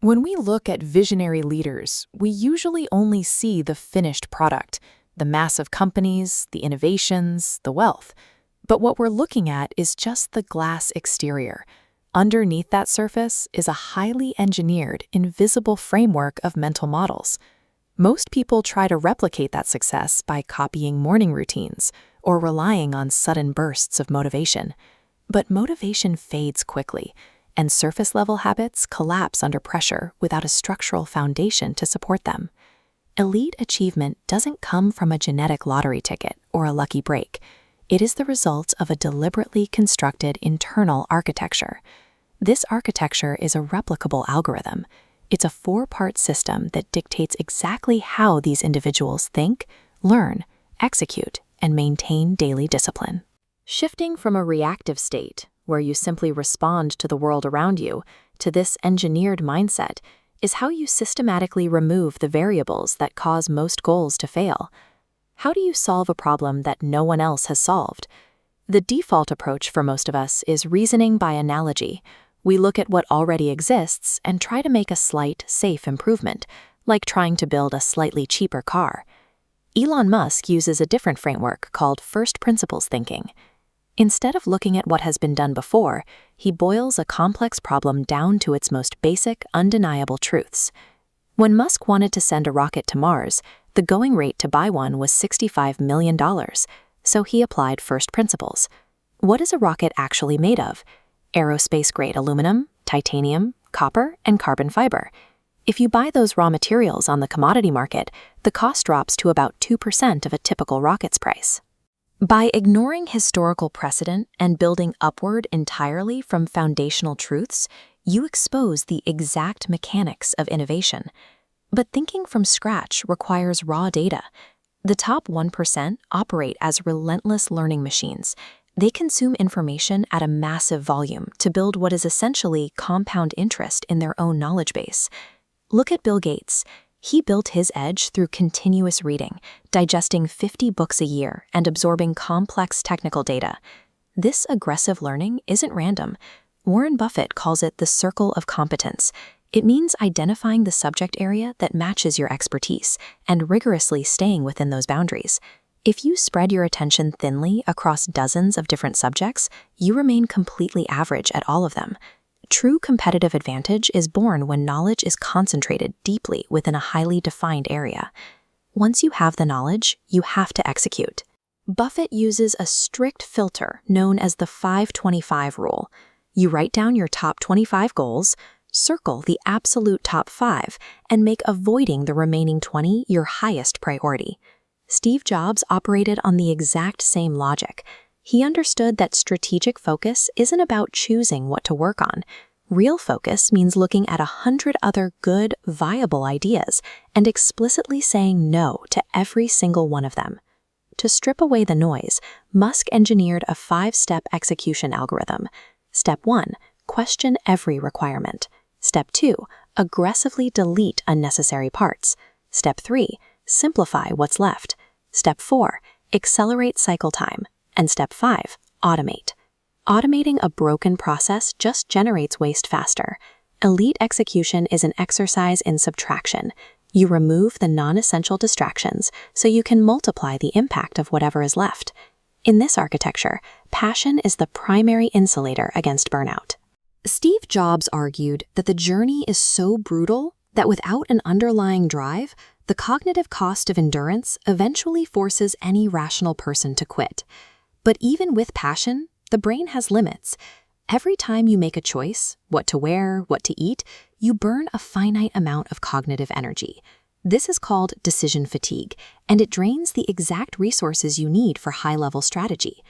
When we look at visionary leaders, we usually only see the finished product, the massive companies, the innovations, the wealth. But what we're looking at is just the glass exterior. Underneath that surface is a highly engineered, invisible framework of mental models. Most people try to replicate that success by copying morning routines or relying on sudden bursts of motivation. But motivation fades quickly, and surface-level habits collapse under pressure without a structural foundation to support them. Elite achievement doesn't come from a genetic lottery ticket or a lucky break. It is the result of a deliberately constructed internal architecture. This architecture is a replicable algorithm. It's a four-part system that dictates exactly how these individuals think, learn, execute, and maintain daily discipline. Shifting from a reactive state, where you simply respond to the world around you, to this engineered mindset, is how you systematically remove the variables that cause most goals to fail. How do you solve a problem that no one else has solved? The default approach for most of us is reasoning by analogy. We look at what already exists and try to make a slight, safe improvement, like trying to build a slightly cheaper car. Elon Musk uses a different framework called first principles thinking. Instead of looking at what has been done before, he boils a complex problem down to its most basic, undeniable truths. When Musk wanted to send a rocket to Mars, the going rate to buy one was $65 million, so he applied first principles. What is a rocket actually made of? Aerospace-grade aluminum, titanium, copper, and carbon fiber. If you buy those raw materials on the commodity market, the cost drops to about 2% of a typical rocket's price. By ignoring historical precedent and building upward entirely from foundational truths, you expose the exact mechanics of innovation. But thinking from scratch requires raw data. The top 1% operate as relentless learning machines. They consume information at a massive volume to build what is essentially compound interest in their own knowledge base. Look at Bill Gates. He built his edge through continuous reading, digesting 50 books a year and absorbing complex technical data. This aggressive learning isn't random. Warren Buffett calls it the circle of competence. It means identifying the subject area that matches your expertise and rigorously staying within those boundaries. If you spread your attention thinly across dozens of different subjects, you remain completely average at all of them. True competitive advantage is born when knowledge is concentrated deeply within a highly defined area. Once you have the knowledge, you have to execute. Buffett uses a strict filter known as the 5-25 rule. You write down your top 25 goals, circle the absolute top 5, and make avoiding the remaining 20 your highest priority. Steve Jobs operated on the exact same logic. He understood that strategic focus isn't about choosing what to work on. Real focus means looking at 100 other good, viable ideas and explicitly saying no to every single one of them. To strip away the noise, Musk engineered a 5-step execution algorithm. Step 1, question every requirement. Step 2, aggressively delete unnecessary parts. Step 3, simplify what's left. Step 4, accelerate cycle time. And step 5, automate. Automating a broken process just generates waste faster. Elite execution is an exercise in subtraction. You remove the non-essential distractions so you can multiply the impact of whatever is left. In this architecture, passion is the primary insulator against burnout. Steve Jobs argued that the journey is so brutal that without an underlying drive, the cognitive cost of endurance eventually forces any rational person to quit. But even with passion, the brain has limits. Every time you make a choice, what to wear, what to eat, you burn a finite amount of cognitive energy. This is called decision fatigue, and it drains the exact resources you need for high-level strategy.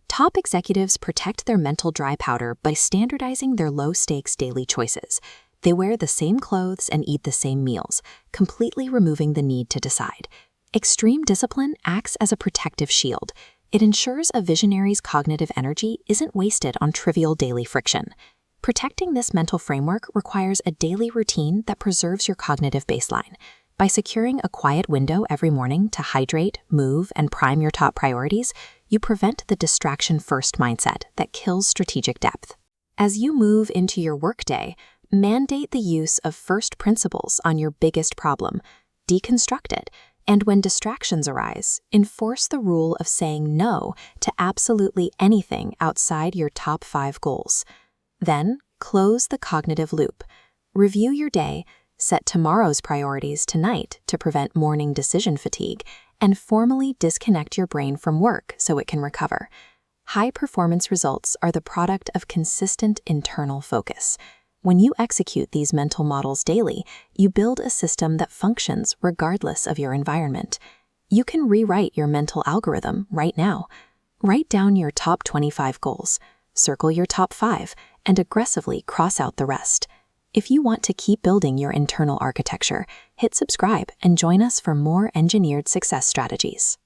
Top executives protect their mental dry powder by standardizing their low-stakes daily choices. They wear the same clothes and eat the same meals, completely removing the need to decide. Extreme discipline acts as a protective shield. It ensures a visionary's cognitive energy isn't wasted on trivial daily friction. Protecting this mental framework requires a daily routine that preserves your cognitive baseline. By securing a quiet window every morning to hydrate, move, and prime your top priorities, you prevent the distraction-first mindset that kills strategic depth. As you move into your workday, Mandate the use of first principles on your biggest problem, deconstruct it, and when distractions arise, enforce the rule of saying no to absolutely anything outside your top 5 goals. Then, close the cognitive loop. Review your day, set tomorrow's priorities tonight to prevent morning decision fatigue, and formally disconnect your brain from work so it can recover. High-performance results are the product of consistent internal focus. When you execute these mental models daily, you build a system that functions regardless of your environment. You can rewrite your mental algorithm right now. Write down your top 25 goals, circle your top 5, and aggressively cross out the rest. If you want to keep building your internal architecture, hit subscribe and join us for more engineered success strategies.